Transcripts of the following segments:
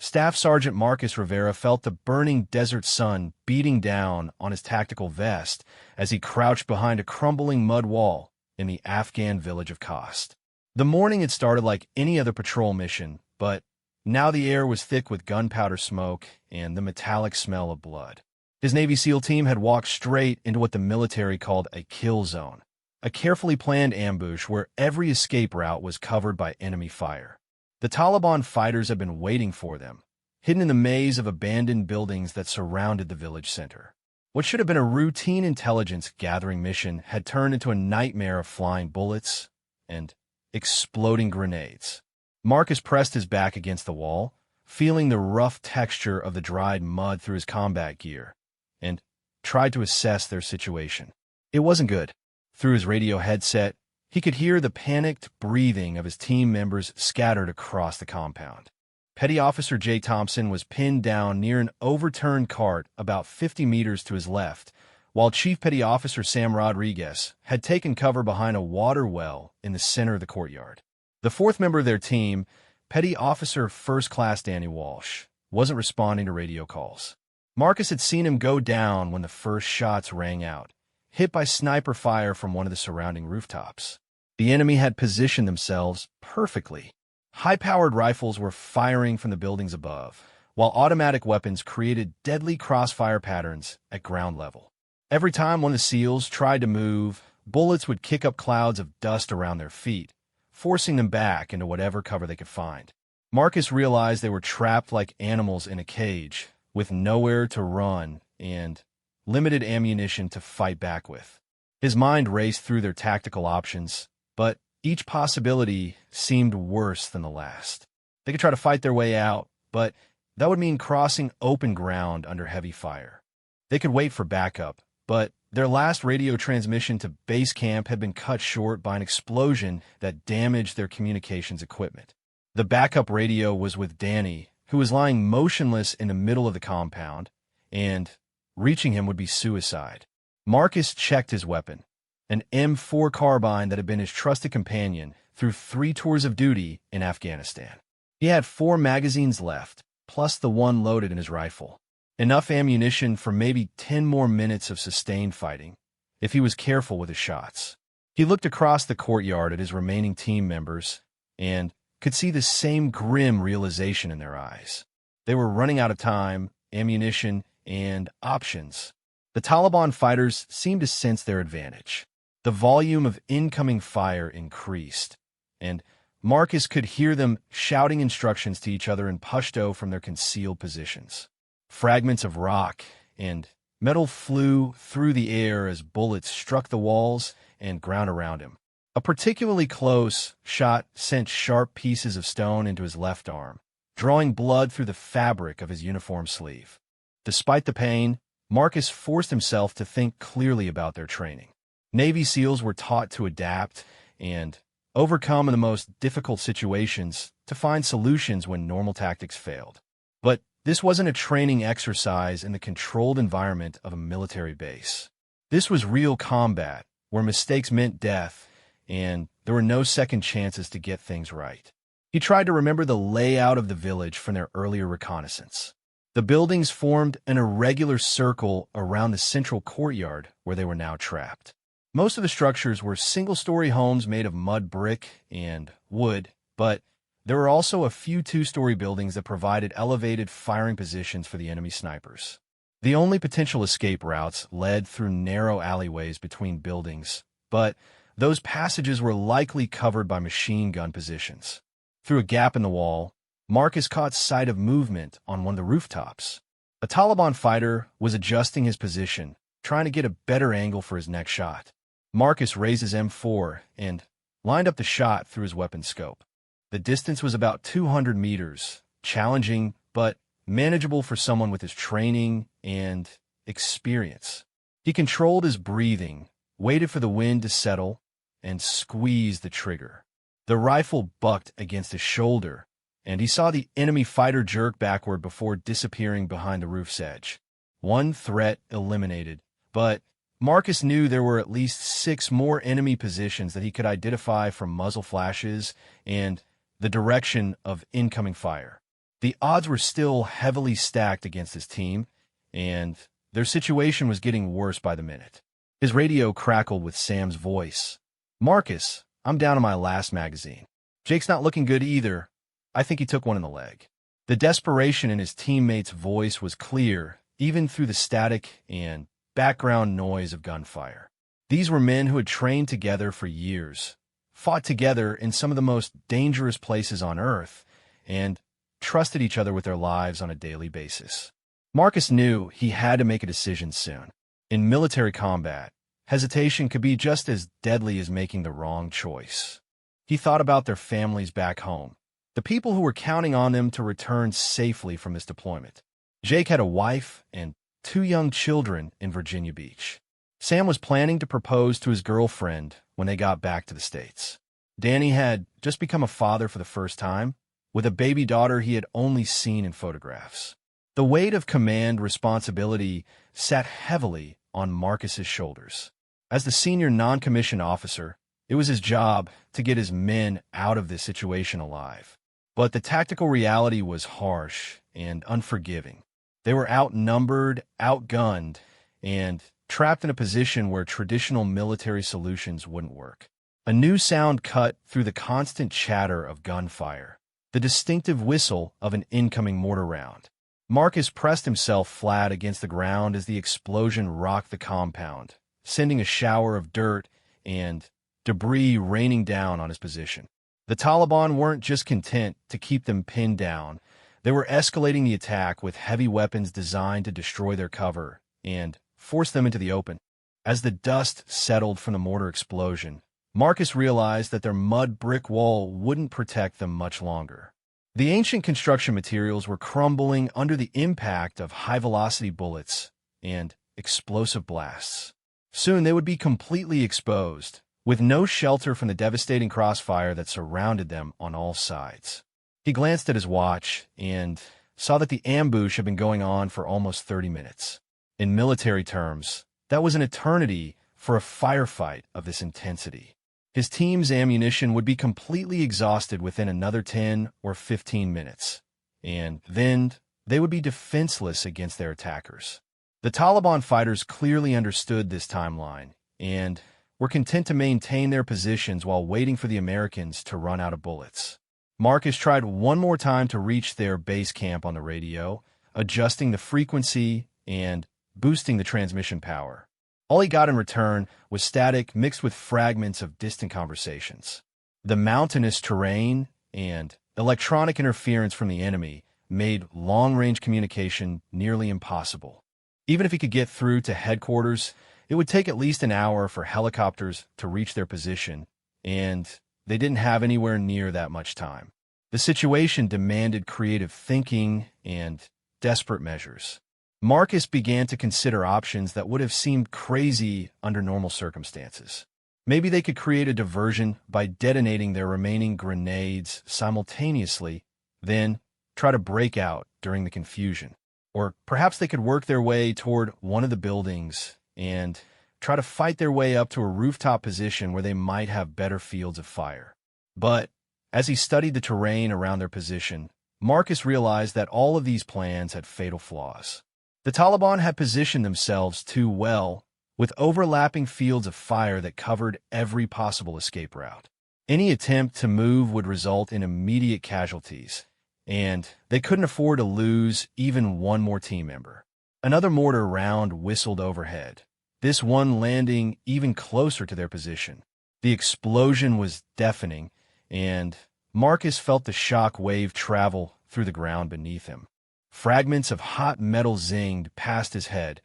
Staff Sergeant Marcus Rivera felt the burning desert sun beating down on his tactical vest as he crouched behind a crumbling mud wall in the Afghan village of Khost. The morning had started like any other patrol mission, but now the air was thick with gunpowder smoke and the metallic smell of blood. His Navy SEAL team had walked straight into what the military called a kill zone, a carefully planned ambush where every escape route was covered by enemy fire. The Taliban fighters had been waiting for them, hidden in the maze of abandoned buildings that surrounded the village center. What should have been a routine intelligence-gathering mission had turned into a nightmare of flying bullets and exploding grenades. Marcus pressed his back against the wall, feeling the rough texture of the dried mud through his combat gear, and tried to assess their situation. It wasn't good. Through his radio headset, he could hear the panicked breathing of his team members scattered across the compound. Petty Officer Jay Thompson was pinned down near an overturned cart about 50 meters to his left, while Chief Petty Officer Sam Rodriguez had taken cover behind a water well in the center of the courtyard. The fourth member of their team, Petty Officer First Class Danny Walsh, wasn't responding to radio calls. Marcus had seen him go down when the first shots rang out, hit by sniper fire from one of the surrounding rooftops. The enemy had positioned themselves perfectly. High-powered rifles were firing from the buildings above, while automatic weapons created deadly crossfire patterns at ground level. Every time one of the SEALs tried to move, bullets would kick up clouds of dust around their feet, forcing them back into whatever cover they could find. Marcus realized they were trapped like animals in a cage, with nowhere to run and limited ammunition to fight back with. His mind raced through their tactical options, but each possibility seemed worse than the last. They could try to fight their way out, but that would mean crossing open ground under heavy fire. They could wait for backup, but their last radio transmission to base camp had been cut short by an explosion that damaged their communications equipment. The backup radio was with Danny, who was lying motionless in the middle of the compound, and reaching him would be suicide. Marcus checked his weapon, an M4 carbine that had been his trusted companion through 3 tours of duty in Afghanistan. He had 4 magazines left, plus the one loaded in his rifle. Enough ammunition for maybe 10 more minutes of sustained fighting, if he was careful with his shots. He looked across the courtyard at his remaining team members and could see the same grim realization in their eyes. They were running out of time, ammunition, and options. The Taliban fighters seemed to sense their advantage. The volume of incoming fire increased, and Marcus could hear them shouting instructions to each other in Pashto from their concealed positions. Fragments of rock and metal flew through the air as bullets struck the walls and ground around him. A particularly close shot sent sharp pieces of stone into his left arm, drawing blood through the fabric of his uniform sleeve. Despite the pain, Marcus forced himself to think clearly about their training. Navy SEALs were taught to adapt and overcome in the most difficult situations to find solutions when normal tactics failed. But this wasn't a training exercise in the controlled environment of a military base. This was real combat, where mistakes meant death, and there were no second chances to get things right. He tried to remember the layout of the village from their earlier reconnaissance. The buildings formed an irregular circle around the central courtyard where they were now trapped. Most of the structures were single-story homes made of mud brick and wood, but there were also a few 2-story buildings that provided elevated firing positions for the enemy snipers. The only potential escape routes led through narrow alleyways between buildings, but those passages were likely covered by machine gun positions. Through a gap in the wall, Marcus caught sight of movement on one of the rooftops. A Taliban fighter was adjusting his position, trying to get a better angle for his next shot. Marcus raised his M4 and lined up the shot through his weapon scope. The distance was about 200 meters, challenging but manageable for someone with his training and experience. He controlled his breathing, waited for the wind to settle, and squeezed the trigger. The rifle bucked against his shoulder, and he saw the enemy fighter jerk backward before disappearing behind the roof's edge. One threat eliminated, but Marcus knew there were at least 6 more enemy positions that he could identify from muzzle flashes and the direction of incoming fire. The odds were still heavily stacked against his team, and their situation was getting worse by the minute. His radio crackled with Sam's voice. "Marcus, I'm down to my last magazine. Jake's not looking good either. I think he took one in the leg." The desperation in his teammate's voice was clear, even through the static and background noise of gunfire. These were men who had trained together for years, fought together in some of the most dangerous places on Earth, and trusted each other with their lives on a daily basis. Marcus knew he had to make a decision soon. In military combat, hesitation could be just as deadly as making the wrong choice. He thought about their families back home, the people who were counting on them to return safely from this deployment. Jake had a wife and 2 young children in Virginia Beach. Sam was planning to propose to his girlfriend when they got back to the States. Danny had just become a father for the first time, with a baby daughter he had only seen in photographs. The weight of command responsibility sat heavily on Marcus's shoulders. As the senior non-commissioned officer, it was his job to get his men out of this situation alive. But the tactical reality was harsh and unforgiving. They were outnumbered, outgunned, and trapped in a position where traditional military solutions wouldn't work. A new sound cut through the constant chatter of gunfire, the distinctive whistle of an incoming mortar round. Marcus pressed himself flat against the ground as the explosion rocked the compound, sending a shower of dirt and debris raining down on his position. The Taliban weren't just content to keep them pinned down. They were escalating the attack with heavy weapons designed to destroy their cover and force them into the open. As the dust settled from the mortar explosion, Marcus realized that their mud brick wall wouldn't protect them much longer. The ancient construction materials were crumbling under the impact of high-velocity bullets and explosive blasts. Soon they would be completely exposed, with no shelter from the devastating crossfire that surrounded them on all sides. He glanced at his watch and saw that the ambush had been going on for almost 30 minutes. In military terms, that was an eternity for a firefight of this intensity. His team's ammunition would be completely exhausted within another 10 or 15 minutes, and then they would be defenseless against their attackers. The Taliban fighters clearly understood this timeline and were content to maintain their positions while waiting for the Americans to run out of bullets. Marcus tried one more time to reach their base camp on the radio, adjusting the frequency and boosting the transmission power. All he got in return was static mixed with fragments of distant conversations. The mountainous terrain and electronic interference from the enemy made long-range communication nearly impossible. Even if he could get through to headquarters, it would take at least an hour for helicopters to reach their position, and they didn't have anywhere near that much time. The situation demanded creative thinking and desperate measures. Marcus began to consider options that would have seemed crazy under normal circumstances. Maybe they could create a diversion by detonating their remaining grenades simultaneously, then try to break out during the confusion. Or perhaps they could work their way toward one of the buildings and try to fight their way up to a rooftop position where they might have better fields of fire. But as he studied the terrain around their position, Marcus realized that all of these plans had fatal flaws. The Taliban had positioned themselves too well, with overlapping fields of fire that covered every possible escape route. Any attempt to move would result in immediate casualties, and they couldn't afford to lose even one more team member. Another mortar round whistled overhead, this one landing even closer to their position. The explosion was deafening, and Marcus felt the shock wave travel through the ground beneath him. Fragments of hot metal zinged past his head,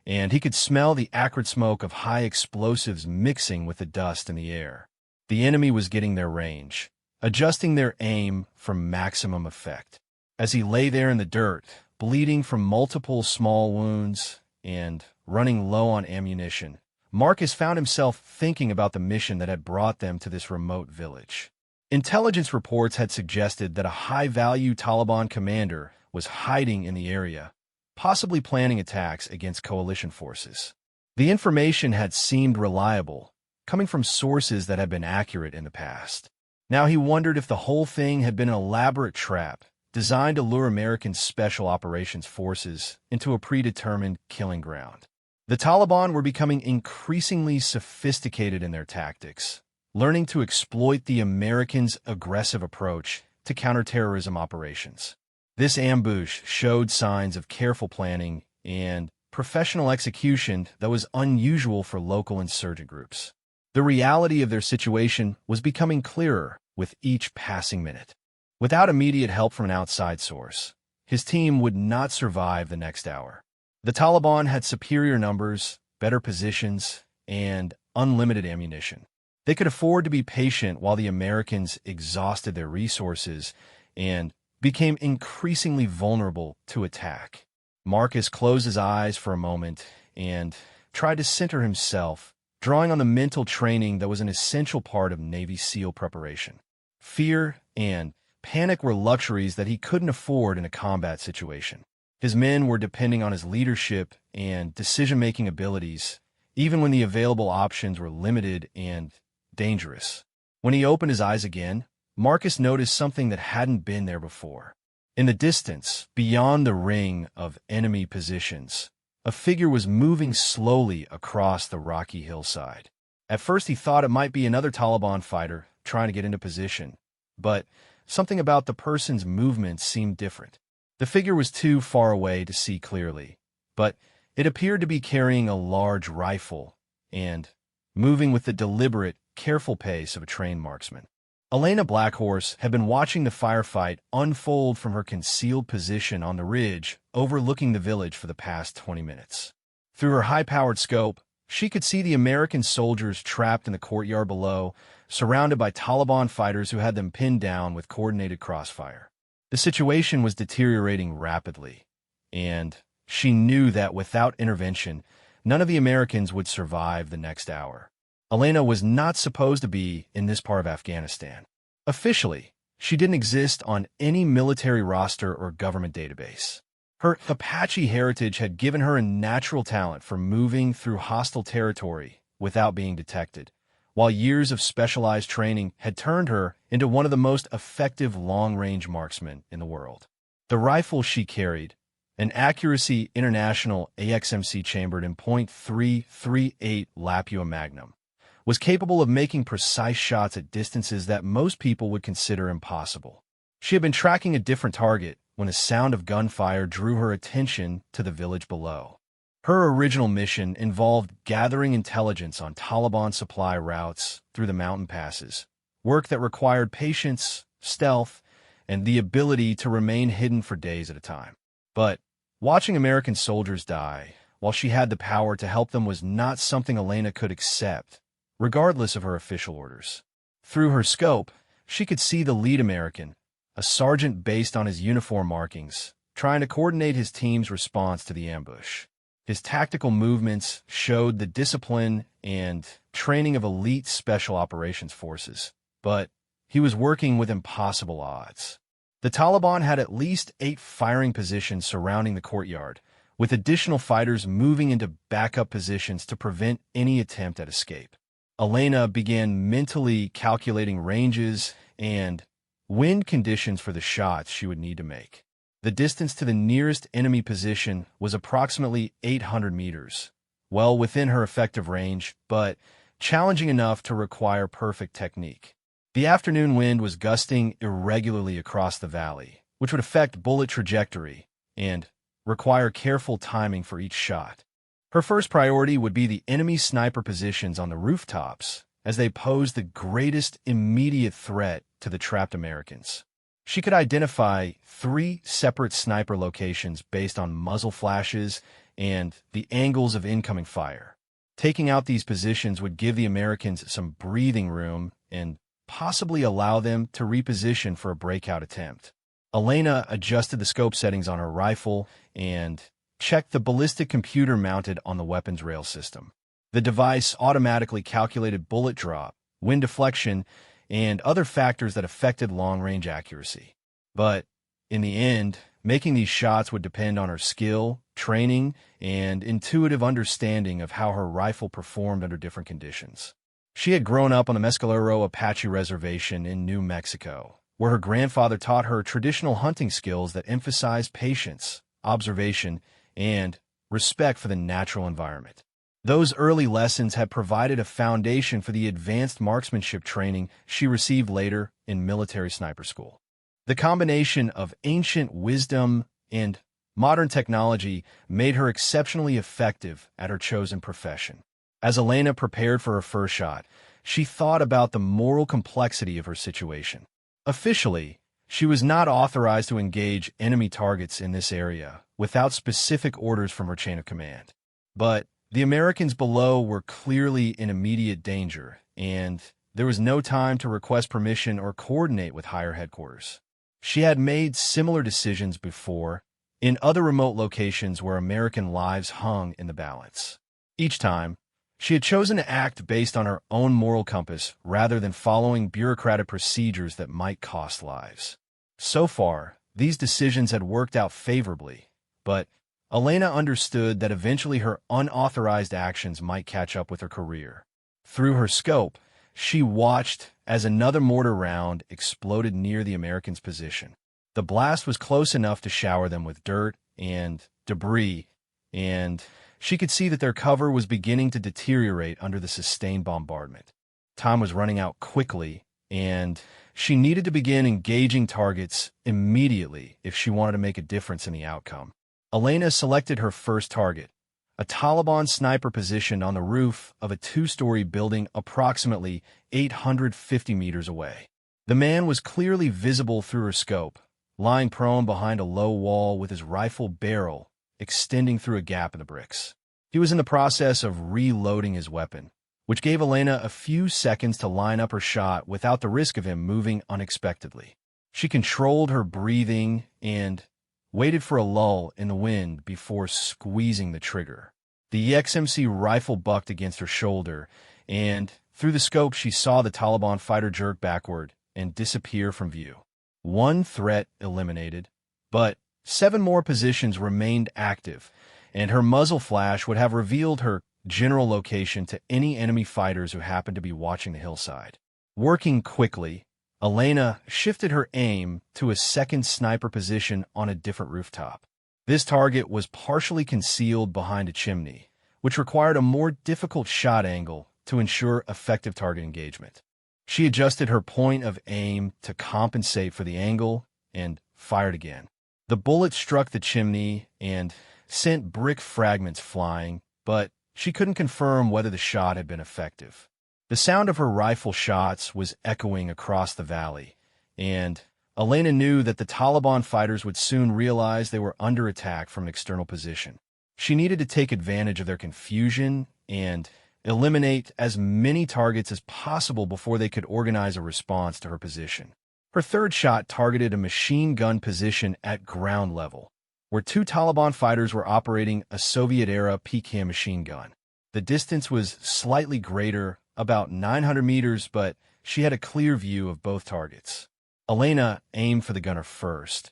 and he could smell the acrid smoke of high explosives mixing with the dust in the air. The enemy was getting their range, adjusting their aim for maximum effect. As he lay there in the dirt, bleeding from multiple small wounds and running low on ammunition, Marcus found himself thinking about the mission that had brought them to this remote village. Intelligence reports had suggested that a high-value Taliban commander was hiding in the area, possibly planning attacks against coalition forces. The information had seemed reliable, coming from sources that had been accurate in the past. Now he wondered if the whole thing had been an elaborate trap designed to lure American Special Operations Forces into a predetermined killing ground. The Taliban were becoming increasingly sophisticated in their tactics, learning to exploit the Americans' aggressive approach to counterterrorism operations. This ambush showed signs of careful planning and professional execution that was unusual for local insurgent groups. The reality of their situation was becoming clearer with each passing minute. Without immediate help from an outside source, his team would not survive the next hour. The Taliban had superior numbers, better positions, and unlimited ammunition. They could afford to be patient while the Americans exhausted their resources and became increasingly vulnerable to attack. Marcus closed his eyes for a moment and tried to center himself, drawing on the mental training that was an essential part of Navy SEAL preparation. Fear and panic were luxuries that he couldn't afford in a combat situation. His men were depending on his leadership and decision-making abilities, even when the available options were limited and dangerous. When he opened his eyes again, Marcus noticed something that hadn't been there before. In the distance, beyond the ring of enemy positions, a figure was moving slowly across the rocky hillside. At first he thought it might be another Taliban fighter trying to get into position, but something about the person's movements seemed different. The figure was too far away to see clearly, but it appeared to be carrying a large rifle and moving with the deliberate, careful pace of a trained marksman. Elena Blackhorse had been watching the firefight unfold from her concealed position on the ridge overlooking the village for the past 20 minutes. Through her high-powered scope, she could see the American soldiers trapped in the courtyard below, surrounded by Taliban fighters who had them pinned down with coordinated crossfire. The situation was deteriorating rapidly, and she knew that without intervention, none of the Americans would survive the next hour. Elena was not supposed to be in this part of Afghanistan. Officially, she didn't exist on any military roster or government database. Her Apache heritage had given her a natural talent for moving through hostile territory without being detected, while years of specialized training had turned her into one of the most effective long-range marksmen in the world. The rifle she carried, an Accuracy International AXMC chambered in .338 Lapua Magnum, was capable of making precise shots at distances that most people would consider impossible. She had been tracking a different target when a sound of gunfire drew her attention to the village below. Her original mission involved gathering intelligence on Taliban supply routes through the mountain passes, work that required patience, stealth, and the ability to remain hidden for days at a time. But watching American soldiers die, while she had the power to help them, was not something Elena could accept, regardless of her official orders. Through her scope, she could see the lead American, a sergeant based on his uniform markings, trying to coordinate his team's response to the ambush. His tactical movements showed the discipline and training of elite special operations forces, but he was working with impossible odds. The Taliban had at least 8 firing positions surrounding the courtyard, with additional fighters moving into backup positions to prevent any attempt at escape. Elena began mentally calculating ranges and wind conditions for the shots she would need to make. The distance to the nearest enemy position was approximately 800 meters, well within her effective range, but challenging enough to require perfect technique. The afternoon wind was gusting irregularly across the valley, which would affect bullet trajectory and require careful timing for each shot. Her first priority would be the enemy sniper positions on the rooftops, as they posed the greatest immediate threat to the trapped Americans. She could identify 3 separate sniper locations based on muzzle flashes and the angles of incoming fire. Taking out these positions would give the Americans some breathing room and possibly allow them to reposition for a breakout attempt. Elena adjusted the scope settings on her rifle and checked the ballistic computer mounted on the weapons rail system. The device automatically calculated bullet drop, wind deflection, and other factors that affected long-range accuracy. But in the end, making these shots would depend on her skill, training, and intuitive understanding of how her rifle performed under different conditions. She had grown up on the Mescalero Apache Reservation in New Mexico, where her grandfather taught her traditional hunting skills that emphasized patience, observation, and respect for the natural environment. Those early lessons had provided a foundation for the advanced marksmanship training she received later in military sniper school. The combination of ancient wisdom and modern technology made her exceptionally effective at her chosen profession. As Elena prepared for her first shot, she thought about the moral complexity of her situation. Officially, she was not authorized to engage enemy targets in this area without specific orders from her chain of command. But the Americans below were clearly in immediate danger, and there was no time to request permission or coordinate with higher headquarters. She had made similar decisions before in other remote locations where American lives hung in the balance. Each time, she had chosen to act based on her own moral compass rather than following bureaucratic procedures that might cost lives. So far, these decisions had worked out favorably, but Elena understood that eventually her unauthorized actions might catch up with her career. Through her scope, she watched as another mortar round exploded near the Americans' position. The blast was close enough to shower them with dirt and debris, and she could see that their cover was beginning to deteriorate under the sustained bombardment. Time was running out quickly, and she needed to begin engaging targets immediately if she wanted to make a difference in the outcome. Elena selected her first target, a Taliban sniper positioned on the roof of a two-story building approximately 850 meters away. The man was clearly visible through her scope, lying prone behind a low wall with his rifle barrel extending through a gap in the bricks. He was in the process of reloading his weapon, which gave Elena a few seconds to line up her shot without the risk of him moving unexpectedly. She controlled her breathing and waited for a lull in the wind before squeezing the trigger. The AXMC rifle bucked against her shoulder, and through the scope she saw the Taliban fighter jerk backward and disappear from view. One threat eliminated, but 7 more positions remained active, and her muzzle flash would have revealed her general location to any enemy fighters who happened to be watching the hillside. Working quickly, Elena shifted her aim to a second sniper position on a different rooftop. This target was partially concealed behind a chimney, which required a more difficult shot angle to ensure effective target engagement. She adjusted her point of aim to compensate for the angle and fired again. The bullet struck the chimney and sent brick fragments flying, but she couldn't confirm whether the shot had been effective. The sound of her rifle shots was echoing across the valley, and Elena knew that the Taliban fighters would soon realize they were under attack from an external position. She needed to take advantage of their confusion and eliminate as many targets as possible before they could organize a response to her position. Her third shot targeted a machine gun position at ground level, where 2 Taliban fighters were operating a Soviet-era PKM machine gun. The distance was slightly greater, about 900 meters, but she had a clear view of both targets. Elena aimed for the gunner first,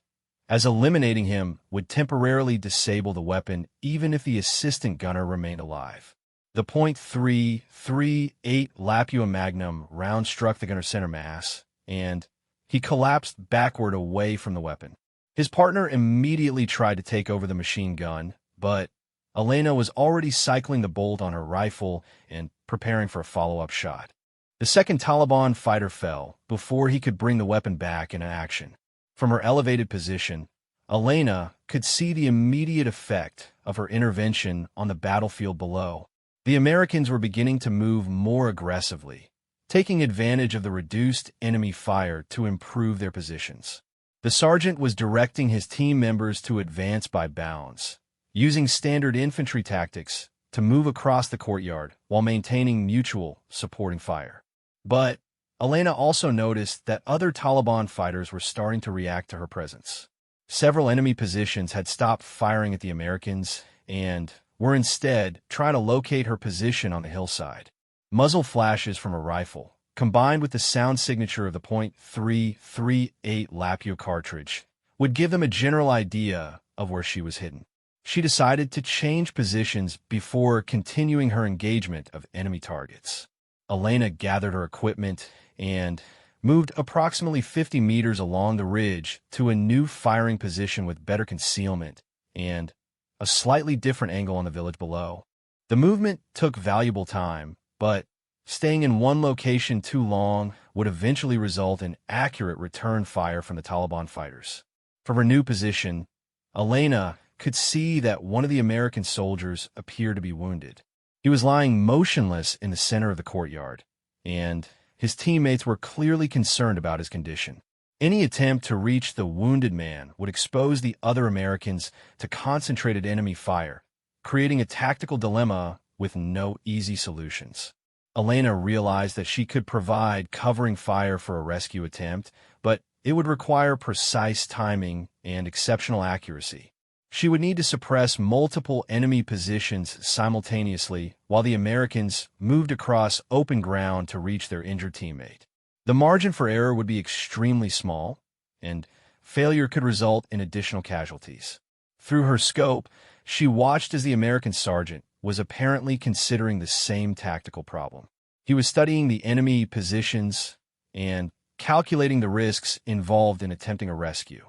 as eliminating him would temporarily disable the weapon even if the assistant gunner remained alive. The .338 Lapua Magnum round struck the gunner's center mass, and he collapsed backward away from the weapon. His partner immediately tried to take over the machine gun, but Elena was already cycling the bolt on her rifle and preparing for a follow-up shot. The second Taliban fighter fell before he could bring the weapon back into action. From her elevated position, Elena could see the immediate effect of her intervention on the battlefield below. The Americans were beginning to move more aggressively, taking advantage of the reduced enemy fire to improve their positions. The sergeant was directing his team members to advance by bounds, using standard infantry tactics to move across the courtyard while maintaining mutual supporting fire. But Elena also noticed that other Taliban fighters were starting to react to her presence. Several enemy positions had stopped firing at the Americans and were instead trying to locate her position on the hillside. Muzzle flashes from a rifle, combined with the sound signature of the .338 Lapua cartridge, would give them a general idea of where she was hidden. She decided to change positions before continuing her engagement of enemy targets. Elena gathered her equipment and moved approximately 50 meters along the ridge to a new firing position with better concealment and a slightly different angle on the village below. The movement took valuable time, but staying in one location too long would eventually result in accurate return fire from the Taliban fighters. From her new position, Elena could see that one of the American soldiers appeared to be wounded. He was lying motionless in the center of the courtyard, and his teammates were clearly concerned about his condition. Any attempt to reach the wounded man would expose the other Americans to concentrated enemy fire, creating a tactical dilemma with no easy solutions. Elena realized that she could provide covering fire for a rescue attempt, but it would require precise timing and exceptional accuracy. She would need to suppress multiple enemy positions simultaneously while the Americans moved across open ground to reach their injured teammate. The margin for error would be extremely small, and failure could result in additional casualties. Through her scope, she watched as the American sergeant was apparently considering the same tactical problem. He was studying the enemy positions and calculating the risks involved in attempting a rescue.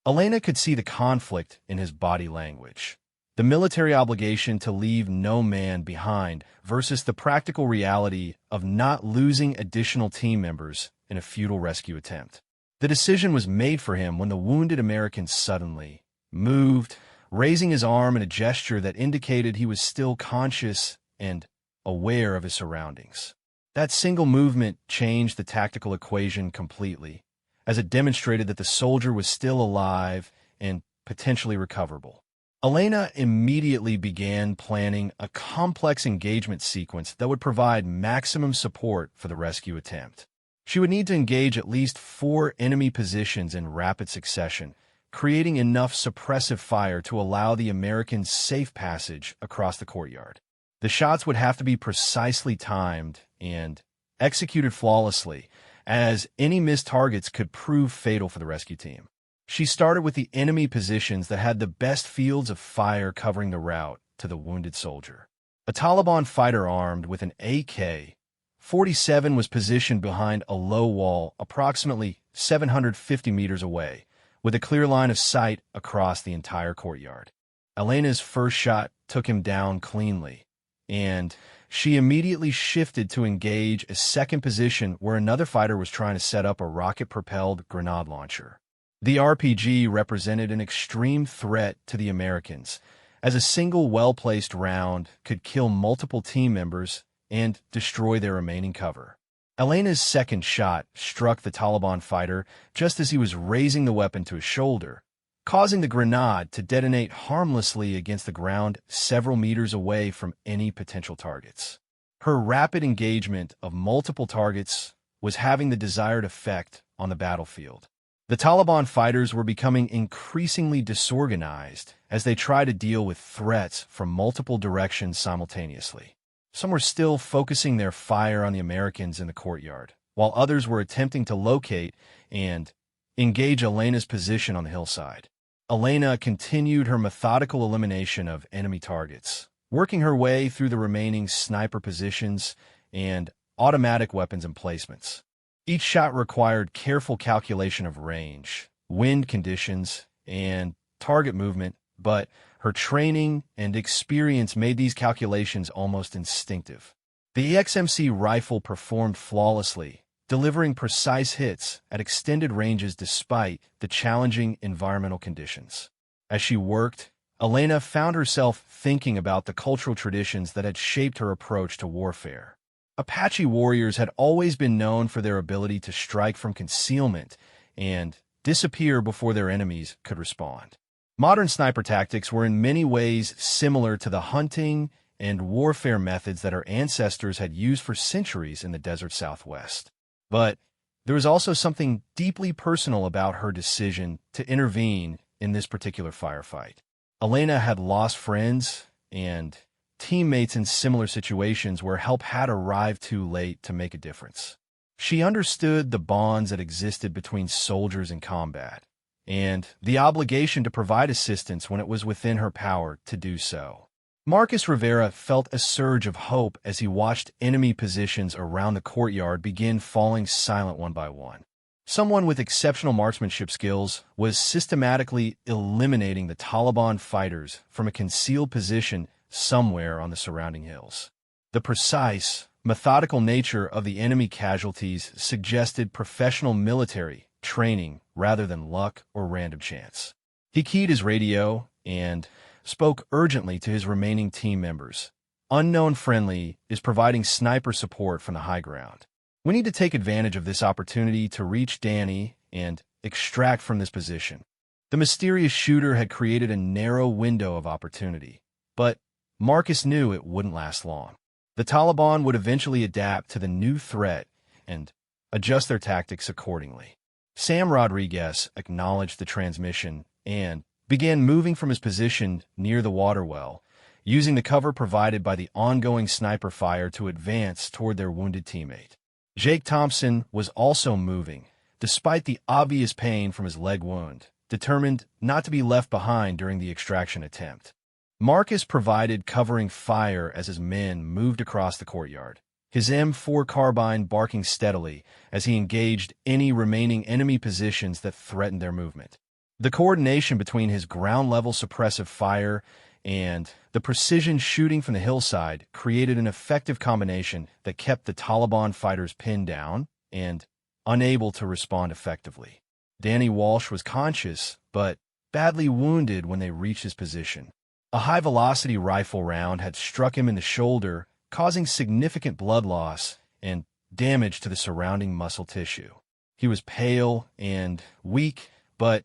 Elena could see the conflict in his body language. The military obligation to leave no man behind versus the practical reality of not losing additional team members in a futile rescue attempt. The decision was made for him when the wounded American suddenly moved, raising his arm in a gesture that indicated he was still conscious and aware of his surroundings. That single movement changed the tactical equation completely, as it demonstrated that the soldier was still alive and potentially recoverable. Elena immediately began planning a complex engagement sequence that would provide maximum support for the rescue attempt. She would need to engage at least 4 enemy positions in rapid succession, creating enough suppressive fire to allow the Americans safe passage across the courtyard. The shots would have to be precisely timed and executed flawlessly, as any missed targets could prove fatal for the rescue team. She started with the enemy positions that had the best fields of fire covering the route to the wounded soldier. A Taliban fighter armed with an AK-47 was positioned behind a low wall approximately 750 meters away, with a clear line of sight across the entire courtyard. Elena's first shot took him down cleanly, and she immediately shifted to engage a second position where another fighter was trying to set up a rocket-propelled grenade launcher. The RPG represented an extreme threat to the Americans, as a single well-placed round could kill multiple team members and destroy their remaining cover. Elena's second shot struck the Taliban fighter just as he was raising the weapon to his shoulder, causing the grenade to detonate harmlessly against the ground several meters away from any potential targets. Her rapid engagement of multiple targets was having the desired effect on the battlefield. The Taliban fighters were becoming increasingly disorganized as they tried to deal with threats from multiple directions simultaneously. Some were still focusing their fire on the Americans in the courtyard, while others were attempting to locate and engage Elena's position on the hillside. Elena continued her methodical elimination of enemy targets, working her way through the remaining sniper positions and automatic weapons emplacements. Each shot required careful calculation of range, wind conditions, and target movement, but her training and experience made these calculations almost instinctive. The AXMC rifle performed flawlessly, delivering precise hits at extended ranges despite the challenging environmental conditions. As she worked, Elena found herself thinking about the cultural traditions that had shaped her approach to warfare. Apache warriors had always been known for their ability to strike from concealment and disappear before their enemies could respond. Modern sniper tactics were in many ways similar to the hunting and warfare methods that our ancestors had used for centuries in the desert Southwest. But there was also something deeply personal about her decision to intervene in this particular firefight. Elena had lost friends and teammates in similar situations where help had arrived too late to make a difference. She understood the bonds that existed between soldiers in combat, and the obligation to provide assistance when it was within her power to do so. Marcus Rivera felt a surge of hope as he watched enemy positions around the courtyard begin falling silent one by one. Someone with exceptional marksmanship skills was systematically eliminating the Taliban fighters from a concealed position somewhere on the surrounding hills. The precise, methodical nature of the enemy casualties suggested professional military training rather than luck or random chance. He keyed his radio and spoke urgently to his remaining team members. Unknown Friendly is providing sniper support from the high ground. We need to take advantage of this opportunity to reach Danny and extract from this position. The mysterious shooter had created a narrow window of opportunity, but Marcus knew it wouldn't last long. The Taliban would eventually adapt to the new threat and adjust their tactics accordingly. Sam Rodriguez acknowledged the transmission and began moving from his position near the water well, using the cover provided by the ongoing sniper fire to advance toward their wounded teammate. Jake Thompson was also moving, despite the obvious pain from his leg wound, determined not to be left behind during the extraction attempt. Marcus provided covering fire as his men moved across the courtyard, his M4 carbine barking steadily as he engaged any remaining enemy positions that threatened their movement. The coordination between his ground-level suppressive fire and the precision shooting from the hillside created an effective combination that kept the Taliban fighters pinned down and unable to respond effectively. Danny Walsh was conscious, but badly wounded when they reached his position. A high-velocity rifle round had struck him in the shoulder, causing significant blood loss and damage to the surrounding muscle tissue. He was pale and weak, but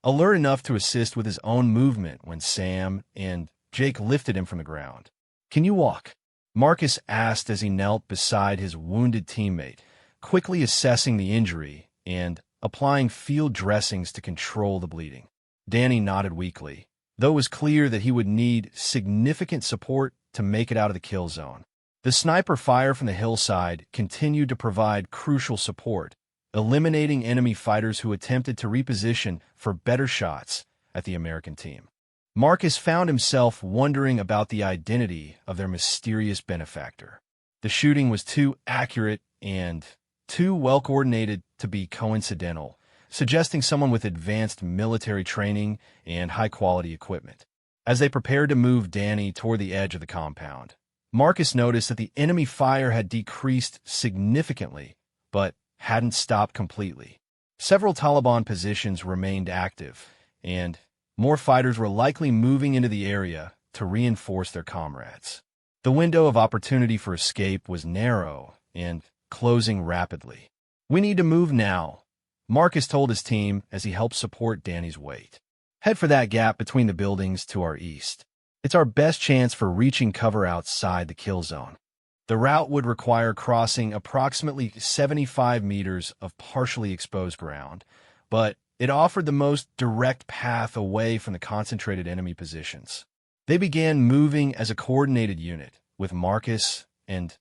alert enough to assist with his own movement when Sam and Jake lifted him from the ground. "Can you walk?" Marcus asked as he knelt beside his wounded teammate, quickly assessing the injury and applying field dressings to control the bleeding. Danny nodded weakly, though it was clear that he would need significant support to make it out of the kill zone. The sniper fire from the hillside continued to provide crucial support, eliminating enemy fighters who attempted to reposition for better shots at the American team. Marcus found himself wondering about the identity of their mysterious benefactor. The shooting was too accurate and too well-coordinated to be coincidental, suggesting someone with advanced military training and high-quality equipment. As they prepared to move Danny toward the edge of the compound, Marcus noticed that the enemy fire had decreased significantly, but hadn't stopped completely. Several Taliban positions remained active, and more fighters were likely moving into the area to reinforce their comrades. The window of opportunity for escape was narrow and closing rapidly. "We need to move now," Marcus told his team as he helped support Danny's weight. "Head for that gap between the buildings to our east. It's our best chance for reaching cover outside the kill zone." The route would require crossing approximately 75 meters of partially exposed ground, but it offered the most direct path away from the concentrated enemy positions. They began moving as a coordinated unit, with Marcus and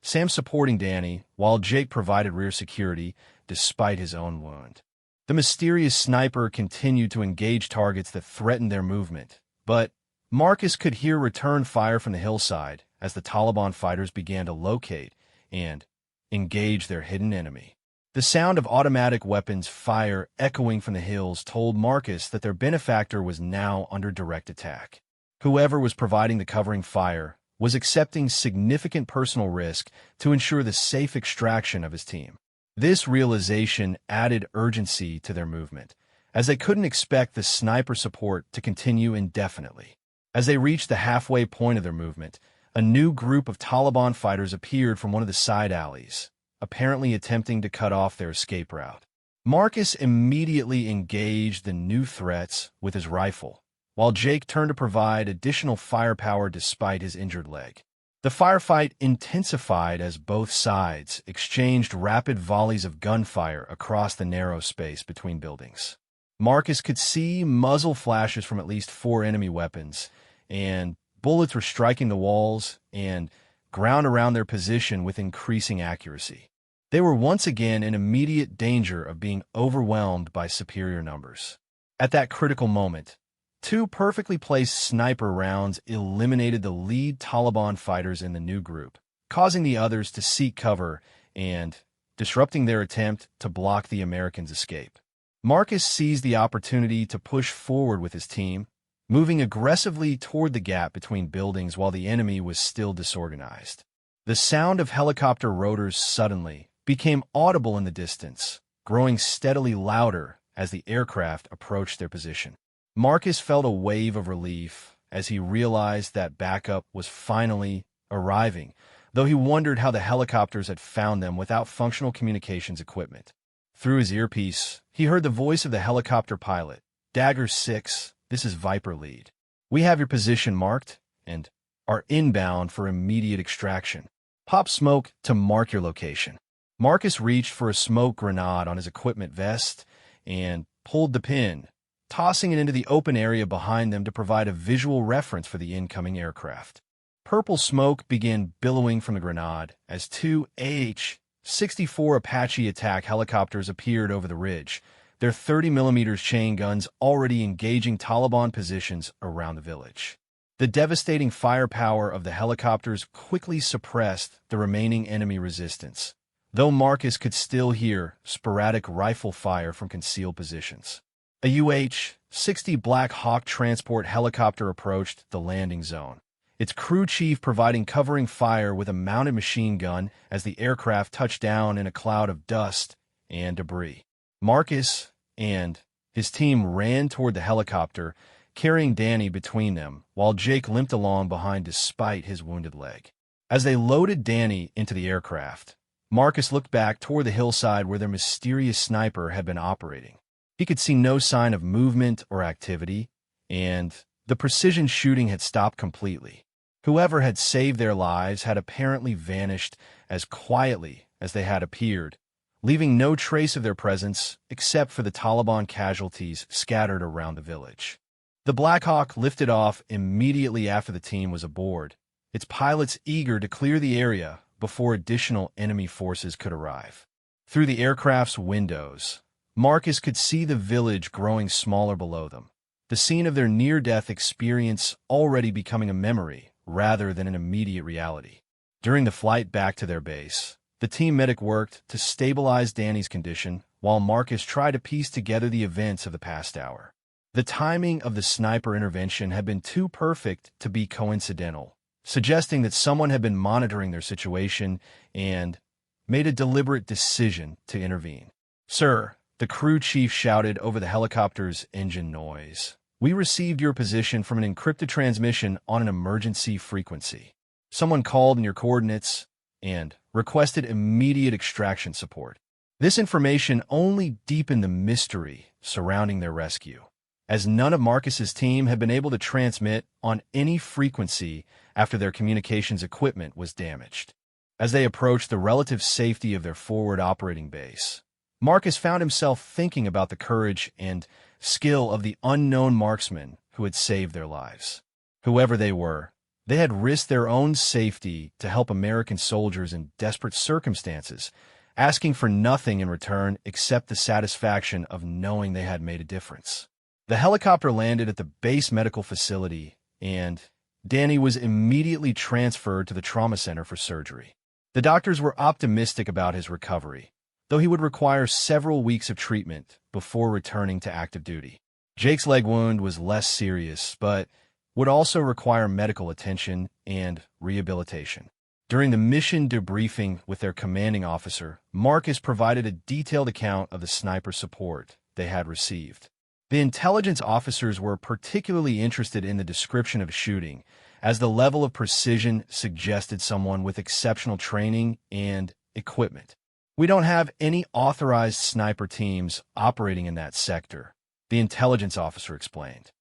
Sam supporting Danny, while Jake provided rear security despite his own wound. The mysterious sniper continued to engage targets that threatened their movement, but Marcus could hear return fire from the hillside as the Taliban fighters began to locate and engage their hidden enemy. The sound of automatic weapons fire echoing from the hills told Marcus that their benefactor was now under direct attack. Whoever was providing the covering fire was accepting significant personal risk to ensure the safe extraction of his team. This realization added urgency to their movement, as they couldn't expect the sniper support to continue indefinitely. As they reached the halfway point of their movement, a new group of Taliban fighters appeared from one of the side alleys, apparently attempting to cut off their escape route. Marcus immediately engaged the new threats with his rifle, while Jake turned to provide additional firepower despite his injured leg. The firefight intensified as both sides exchanged rapid volleys of gunfire across the narrow space between buildings. Marcus could see muzzle flashes from at least 4 enemy weapons, and bullets were striking the walls and ground around their position with increasing accuracy. They were once again in immediate danger of being overwhelmed by superior numbers. At that critical moment, Two perfectly placed sniper rounds eliminated the lead Taliban fighters in the new group, causing the others to seek cover and disrupting their attempt to block the Americans' escape. Marcus seized the opportunity to push forward with his team, moving aggressively toward the gap between buildings while the enemy was still disorganized. The sound of helicopter rotors suddenly became audible in the distance, growing steadily louder as the aircraft approached their position. Marcus felt a wave of relief as he realized that backup was finally arriving, though he wondered how the helicopters had found them without functional communications equipment. Through his earpiece, he heard the voice of the helicopter pilot. "Dagger 6, this is Viper Lead. We have your position marked and are inbound for immediate extraction. Pop smoke to mark your location." Marcus reached for a smoke grenade on his equipment vest and pulled the pin, tossing it into the open area behind them to provide a visual reference for the incoming aircraft. Purple smoke began billowing from the grenade as two AH-64 Apache attack helicopters appeared over the ridge, their 30mm chain guns already engaging Taliban positions around the village. The devastating firepower of the helicopters quickly suppressed the remaining enemy resistance, though Marcus could still hear sporadic rifle fire from concealed positions. A UH-60 Black Hawk transport helicopter approached the landing zone, its crew chief providing covering fire with a mounted machine gun as the aircraft touched down in a cloud of dust and debris. Marcus and his team ran toward the helicopter, carrying Danny between them, while Jake limped along behind despite his wounded leg. As they loaded Danny into the aircraft, Marcus looked back toward the hillside where their mysterious sniper had been operating. He could see no sign of movement or activity, and the precision shooting had stopped completely. Whoever had saved their lives had apparently vanished as quietly as they had appeared, leaving no trace of their presence except for the Taliban casualties scattered around the village. The Black Hawk lifted off immediately after the team was aboard, its pilots eager to clear the area before additional enemy forces could arrive. Through the aircraft's windows, Marcus could see the village growing smaller below them, the scene of their near-death experience already becoming a memory rather than an immediate reality. During the flight back to their base, the team medic worked to stabilize Danny's condition while Marcus tried to piece together the events of the past hour. The timing of the sniper intervention had been too perfect to be coincidental, suggesting that someone had been monitoring their situation and made a deliberate decision to intervene. "Sir," the crew chief shouted over the helicopter's engine noise, "we received your position from an encrypted transmission on an emergency frequency. Someone called in your coordinates and requested immediate extraction support." This information only deepened the mystery surrounding their rescue, as none of Marcus's team had been able to transmit on any frequency after their communications equipment was damaged. As they approached the relative safety of their forward operating base, Marcus found himself thinking about the courage and skill of the unknown marksmen who had saved their lives. Whoever they were, they had risked their own safety to help American soldiers in desperate circumstances, asking for nothing in return except the satisfaction of knowing they had made a difference. The helicopter landed at the base medical facility, and Danny was immediately transferred to the trauma center for surgery. The doctors were optimistic about his recovery, though he would require several weeks of treatment before returning to active duty. Jake's leg wound was less serious, but would also require medical attention and rehabilitation. During the mission debriefing with their commanding officer, Marcus provided a detailed account of the sniper support they had received. The intelligence officers were particularly interested in the description of shooting, as the level of precision suggested someone with exceptional training and equipment. "We don't have any authorized sniper teams operating in that sector," the intelligence officer explained.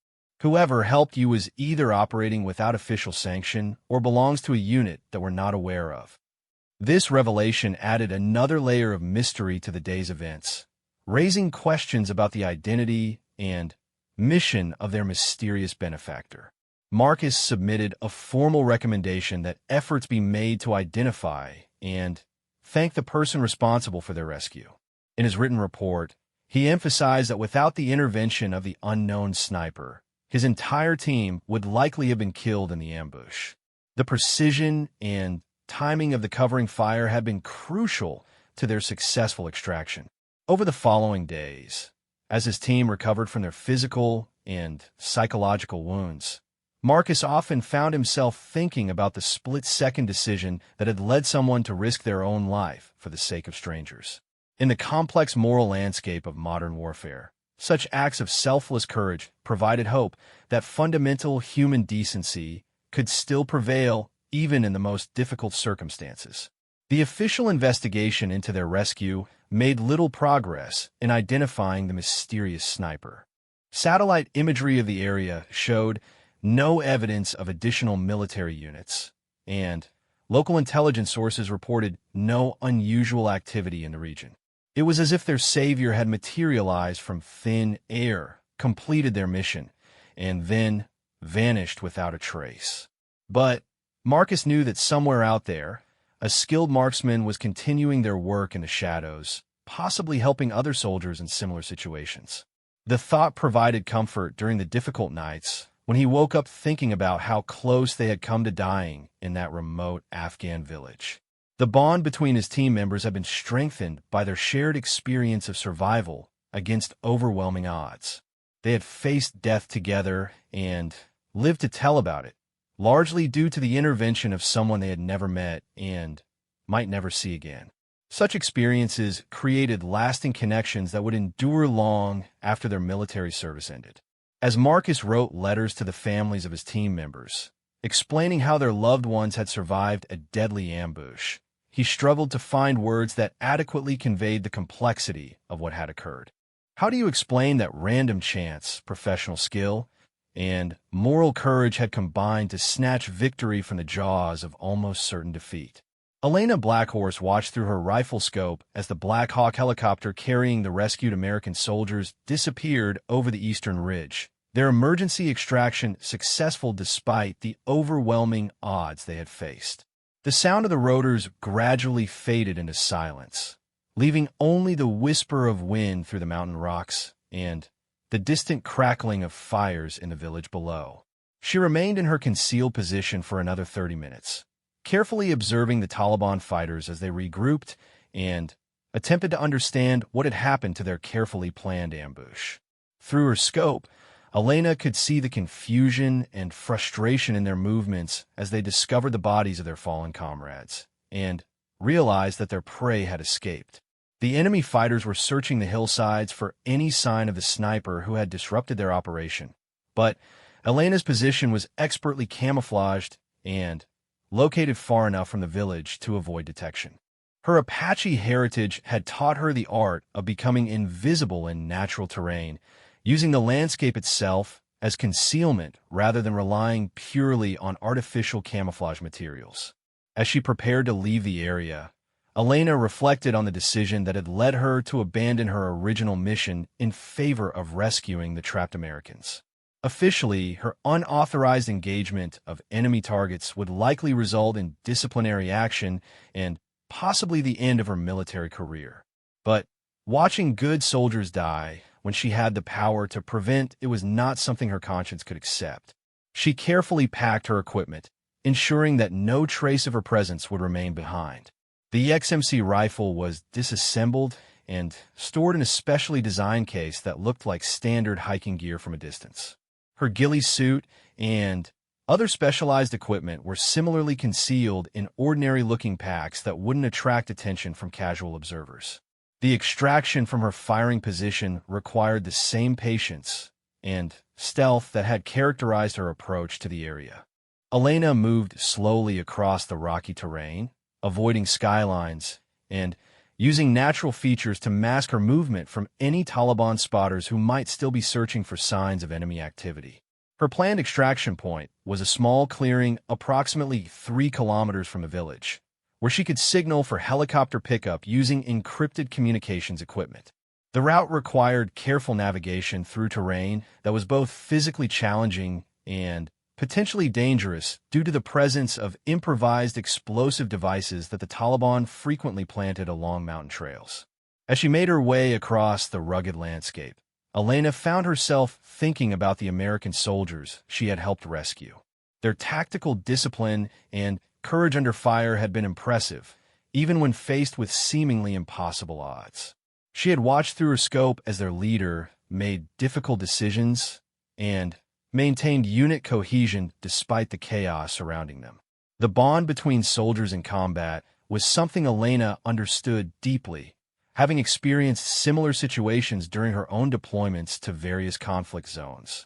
"Whoever helped you was either operating without official sanction or belongs to a unit that we're not aware of." This revelation added another layer of mystery to the day's events, raising questions about the identity and mission of their mysterious benefactor. Marcus submitted a formal recommendation that efforts be made to identify and thank the person responsible for their rescue. In his written report, he emphasized that without the intervention of the unknown sniper, his entire team would likely have been killed in the ambush. The precision and timing of the covering fire had been crucial to their successful extraction. Over the following days, as his team recovered from their physical and psychological wounds, Marcus often found himself thinking about the split-second decision that had led someone to risk their own life for the sake of strangers. In the complex moral landscape of modern warfare, such acts of selfless courage provided hope that fundamental human decency could still prevail even in the most difficult circumstances. The official investigation into their rescue made little progress in identifying the mysterious sniper. Satellite imagery of the area showed no evidence of additional military units, and local intelligence sources reported no unusual activity in the region. It was as if their savior had materialized from thin air, completed their mission, and then vanished without a trace. But Marcus knew that somewhere out there, a skilled marksman was continuing their work in the shadows, possibly helping other soldiers in similar situations. The thought provided comfort during the difficult nights when he woke up thinking about how close they had come to dying in that remote Afghan village. The bond between his team members had been strengthened by their shared experience of survival against overwhelming odds. They had faced death together and lived to tell about it, largely due to the intervention of someone they had never met and might never see again. Such experiences created lasting connections that would endure long after their military service ended. As Marcus wrote letters to the families of his team members, explaining how their loved ones had survived a deadly ambush, he struggled to find words that adequately conveyed the complexity of what had occurred. How do you explain that random chance, professional skill, and moral courage had combined to snatch victory from the jaws of almost certain defeat? Elena Blackhorse watched through her rifle scope as the Black Hawk helicopter carrying the rescued American soldiers disappeared over the eastern ridge, their emergency extraction successful despite the overwhelming odds they had faced. The sound of the rotors gradually faded into silence, leaving only the whisper of wind through the mountain rocks and the distant crackling of fires in the village below. She remained in her concealed position for another 30 minutes, carefully observing the Taliban fighters as they regrouped and attempted to understand what had happened to their carefully planned ambush. Through her scope, Elena could see the confusion and frustration in their movements as they discovered the bodies of their fallen comrades and realized that their prey had escaped. The enemy fighters were searching the hillsides for any sign of the sniper who had disrupted their operation, but Elena's position was expertly camouflaged and located far enough from the village to avoid detection. Her Apache heritage had taught her the art of becoming invisible in natural terrain, using the landscape itself as concealment rather than relying purely on artificial camouflage materials. As she prepared to leave the area, Elena reflected on the decision that had led her to abandon her original mission in favor of rescuing the trapped Americans. Officially, her unauthorized engagement of enemy targets would likely result in disciplinary action and possibly the end of her military career. But watching good soldiers die when she had the power to prevent it was not something her conscience could accept. She carefully packed her equipment, ensuring that no trace of her presence would remain behind. The AXMC rifle was disassembled and stored in a specially designed case that looked like standard hiking gear from a distance. Her ghillie suit and other specialized equipment were similarly concealed in ordinary-looking packs that wouldn't attract attention from casual observers. The extraction from her firing position required the same patience and stealth that had characterized her approach to the area. Elena moved slowly across the rocky terrain, avoiding skylines and using natural features to mask her movement from any Taliban spotters who might still be searching for signs of enemy activity. Her planned extraction point was a small clearing approximately 3 kilometers from the village, where she could signal for helicopter pickup using encrypted communications equipment. The route required careful navigation through terrain that was both physically challenging and potentially dangerous due to the presence of improvised explosive devices that the Taliban frequently planted along mountain trails. As she made her way across the rugged landscape, Elena found herself thinking about the American soldiers she had helped rescue. Their tactical discipline and courage under fire had been impressive, even when faced with seemingly impossible odds. She had watched through her scope as their leader made difficult decisions and maintained unit cohesion despite the chaos surrounding them. The bond between soldiers in combat was something Elena understood deeply, having experienced similar situations during her own deployments to various conflict zones.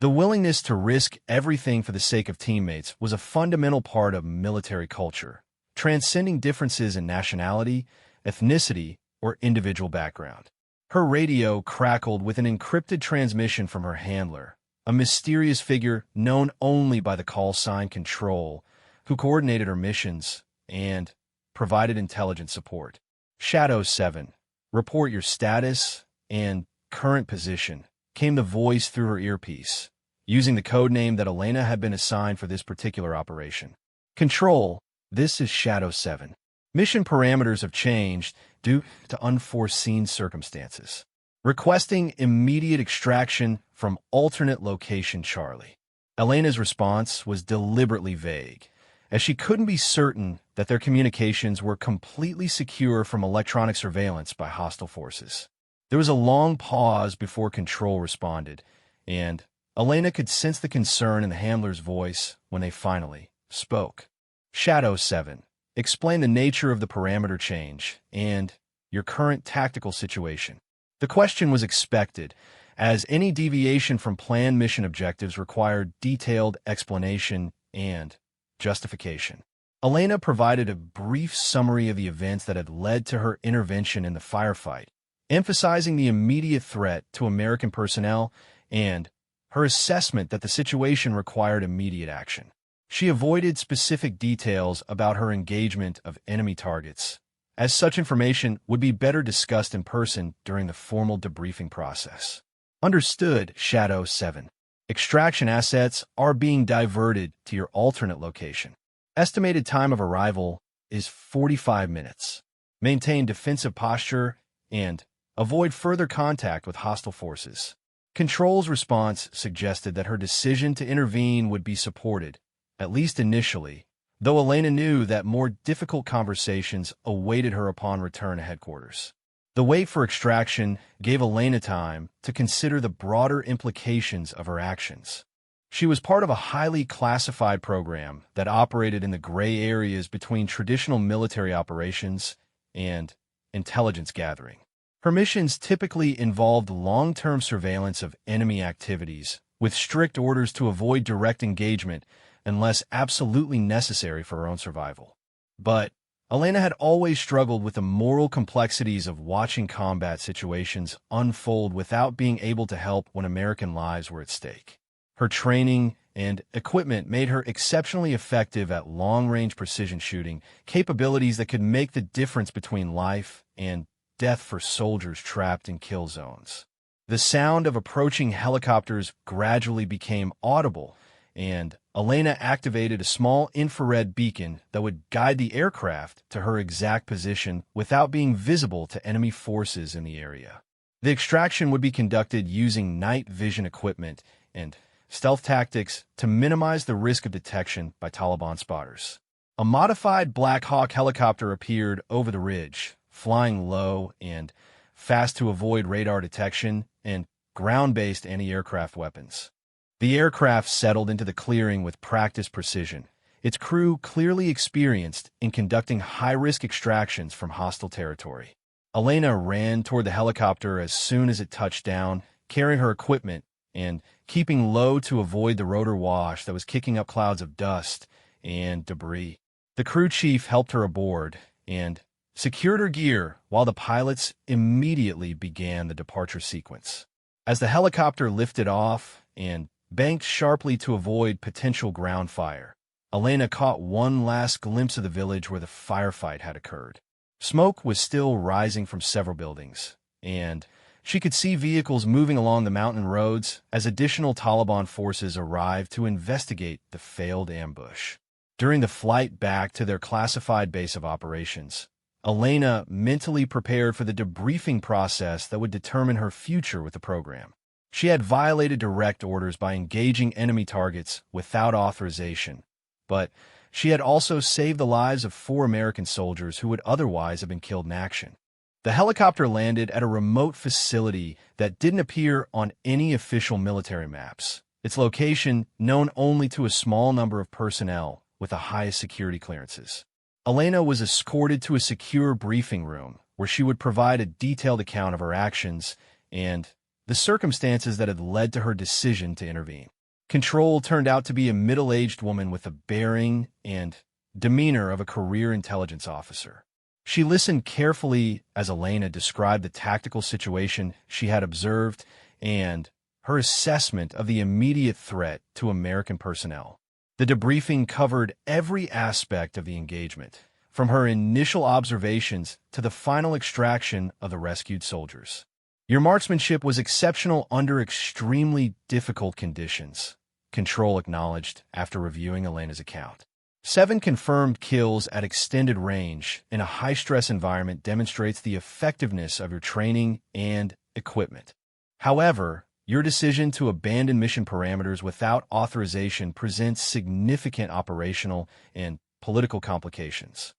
The willingness to risk everything for the sake of teammates was a fundamental part of military culture, transcending differences in nationality, ethnicity, or individual background. Her radio crackled with an encrypted transmission from her handler, a mysterious figure known only by the call sign Control, who coordinated her missions and provided intelligence support. Shadow 7, report your status and current position, came the voice through her earpiece, using the code name that Elena had been assigned for this particular operation. Control, this is Shadow 7. Mission parameters have changed due to unforeseen circumstances. Requesting immediate extraction from alternate location Charlie. Elena's response was deliberately vague, as she couldn't be certain that their communications were completely secure from electronic surveillance by hostile forces. There was a long pause before Control responded, and Elena could sense the concern in the handler's voice when they finally spoke. Shadow 7, explain the nature of the parameter change and your current tactical situation. The question was expected, as any deviation from planned mission objectives required detailed explanation and justification. Elena provided a brief summary of the events that had led to her intervention in the firefight, emphasizing the immediate threat to American personnel and her assessment that the situation required immediate action. She avoided specific details about her engagement of enemy targets, as such information would be better discussed in person during the formal debriefing process. Understood, Shadow 7. Extraction assets are being diverted to your alternate location. Estimated time of arrival is 45 minutes. Maintain defensive posture and avoid further contact with hostile forces. Control's response suggested that her decision to intervene would be supported, at least initially, though Elena knew that more difficult conversations awaited her upon return to headquarters. The wait for extraction gave Elena time to consider the broader implications of her actions. She was part of a highly classified program that operated in the gray areas between traditional military operations and intelligence gathering. Her missions typically involved long-term surveillance of enemy activities, with strict orders to avoid direct engagement unless absolutely necessary for her own survival. But Elena had always struggled with the moral complexities of watching combat situations unfold without being able to help when American lives were at stake. Her training and equipment made her exceptionally effective at long-range precision shooting, capabilities that could make the difference between life and death for soldiers trapped in kill zones. The sound of approaching helicopters gradually became audible, and Elena activated a small infrared beacon that would guide the aircraft to her exact position without being visible to enemy forces in the area. The extraction would be conducted using night vision equipment and stealth tactics to minimize the risk of detection by Taliban spotters. A modified Black Hawk helicopter appeared over the ridge, flying low and fast to avoid radar detection and ground-based anti-aircraft weapons. The aircraft settled into the clearing with practiced precision, its crew clearly experienced in conducting high-risk extractions from hostile territory. Elena ran toward the helicopter as soon as it touched down, carrying her equipment and keeping low to avoid the rotor wash that was kicking up clouds of dust and debris. The crew chief helped her aboard and secured her gear while the pilots immediately began the departure sequence. As the helicopter lifted off and banked sharply to avoid potential ground fire, Elena caught one last glimpse of the village where the firefight had occurred. Smoke was still rising from several buildings, and she could see vehicles moving along the mountain roads as additional Taliban forces arrived to investigate the failed ambush. During the flight back to their classified base of operations, Elena mentally prepared for the debriefing process that would determine her future with the program. She had violated direct orders by engaging enemy targets without authorization, but she had also saved the lives of 4 American soldiers who would otherwise have been killed in action. The helicopter landed at a remote facility that didn't appear on any official military maps, its location known only to a small number of personnel with the highest security clearances. Elena was escorted to a secure briefing room where she would provide a detailed account of her actions and the circumstances that had led to her decision to intervene. Control turned out to be a middle-aged woman with the bearing and demeanor of a career intelligence officer. She listened carefully as Elena described the tactical situation she had observed and her assessment of the immediate threat to American personnel. The debriefing covered every aspect of the engagement, from her initial observations to the final extraction of the rescued soldiers. Your marksmanship was exceptional under extremely difficult conditions, Control acknowledged after reviewing Elena's account. 7 confirmed kills at extended range in a high-stress environment demonstrates the effectiveness of your training and equipment. However, your decision to abandon mission parameters without authorization presents significant operational and political complications.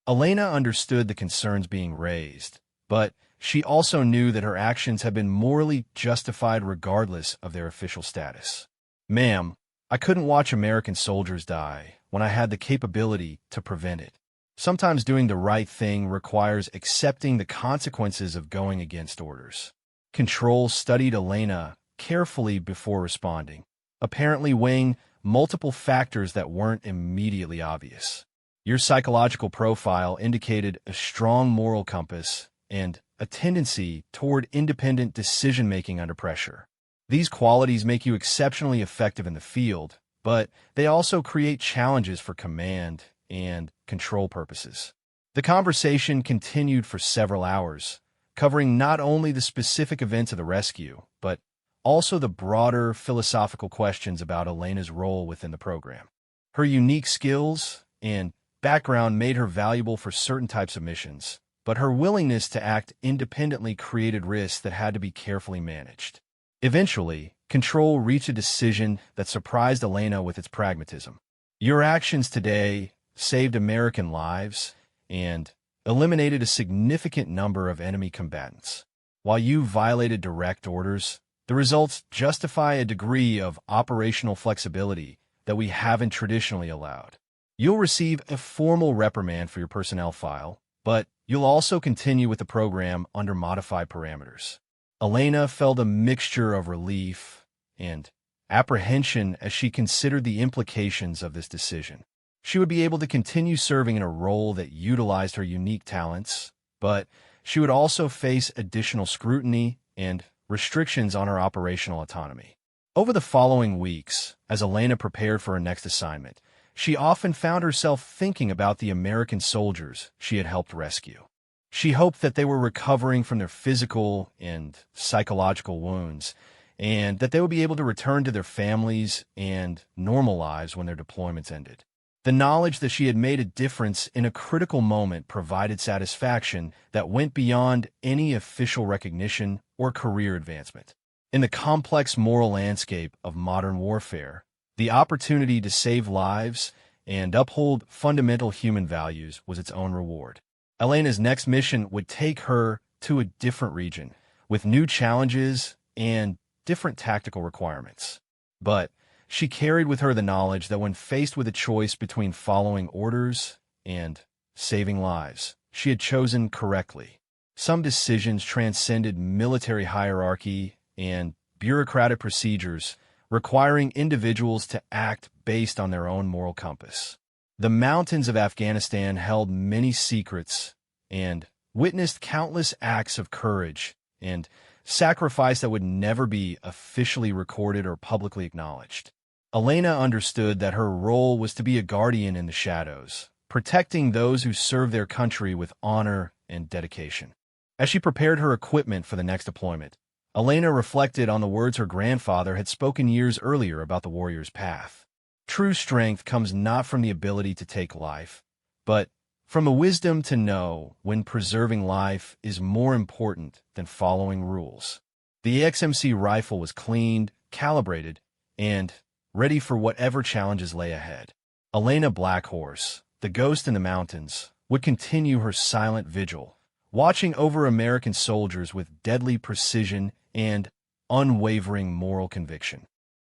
Elena understood the concerns being raised, but she also knew that her actions had been morally justified regardless of their official status. "Ma'am, I couldn't watch American soldiers die when I had the capability to prevent it. Sometimes doing the right thing requires accepting the consequences of going against orders." Control studied Elena carefully before responding, apparently weighing multiple factors that weren't immediately obvious. Your psychological profile indicated a strong moral compass and a tendency toward independent decision-making under pressure. These qualities make you exceptionally effective in the field, but they also create challenges for command and control purposes. The conversation continued for several hours, covering not only the specific events of the rescue, but also the broader philosophical questions about Elena's role within the program. Her unique skills and background made her valuable for certain types of missions, but her willingness to act independently created risks that had to be carefully managed. Eventually, Control reached a decision that surprised Elena with its pragmatism. Your actions today saved American lives and eliminated a significant number of enemy combatants. While you violated direct orders, the results justify a degree of operational flexibility that we haven't traditionally allowed. You'll receive a formal reprimand for your personnel file, but you'll also continue with the program under modified parameters. Elena felt a mixture of relief and apprehension as she considered the implications of this decision. She would be able to continue serving in a role that utilized her unique talents, but she would also face additional scrutiny and restrictions on her operational autonomy. Over the following weeks, as Elena prepared for her next assignment, she often found herself thinking about the American soldiers she had helped rescue. She hoped that they were recovering from their physical and psychological wounds, and that they would be able to return to their families and normal lives when their deployments ended. The knowledge that she had made a difference in a critical moment provided satisfaction that went beyond any official recognition or career advancement. In the complex moral landscape of modern warfare, the opportunity to save lives and uphold fundamental human values was its own reward. Elena's next mission would take her to a different region, with new challenges and different tactical requirements. But she carried with her the knowledge that when faced with a choice between following orders and saving lives, she had chosen correctly. Some decisions transcended military hierarchy and bureaucratic procedures, requiring individuals to act based on their own moral compass. The mountains of Afghanistan held many secrets and witnessed countless acts of courage and sacrifice that would never be officially recorded or publicly acknowledged. Elena understood that her role was to be a guardian in the shadows, protecting those who serve their country with honor and dedication. As she prepared her equipment for the next deployment, Elena reflected on the words her grandfather had spoken years earlier about the warrior's path. True strength comes not from the ability to take life, but From a wisdom to know when preserving life is more important than following rules. The AXMC rifle was cleaned, calibrated, and ready for whatever challenges lay ahead. Elena Blackhorse, the ghost in the mountains, would continue her silent vigil, watching over American soldiers with deadly precision and unwavering moral conviction.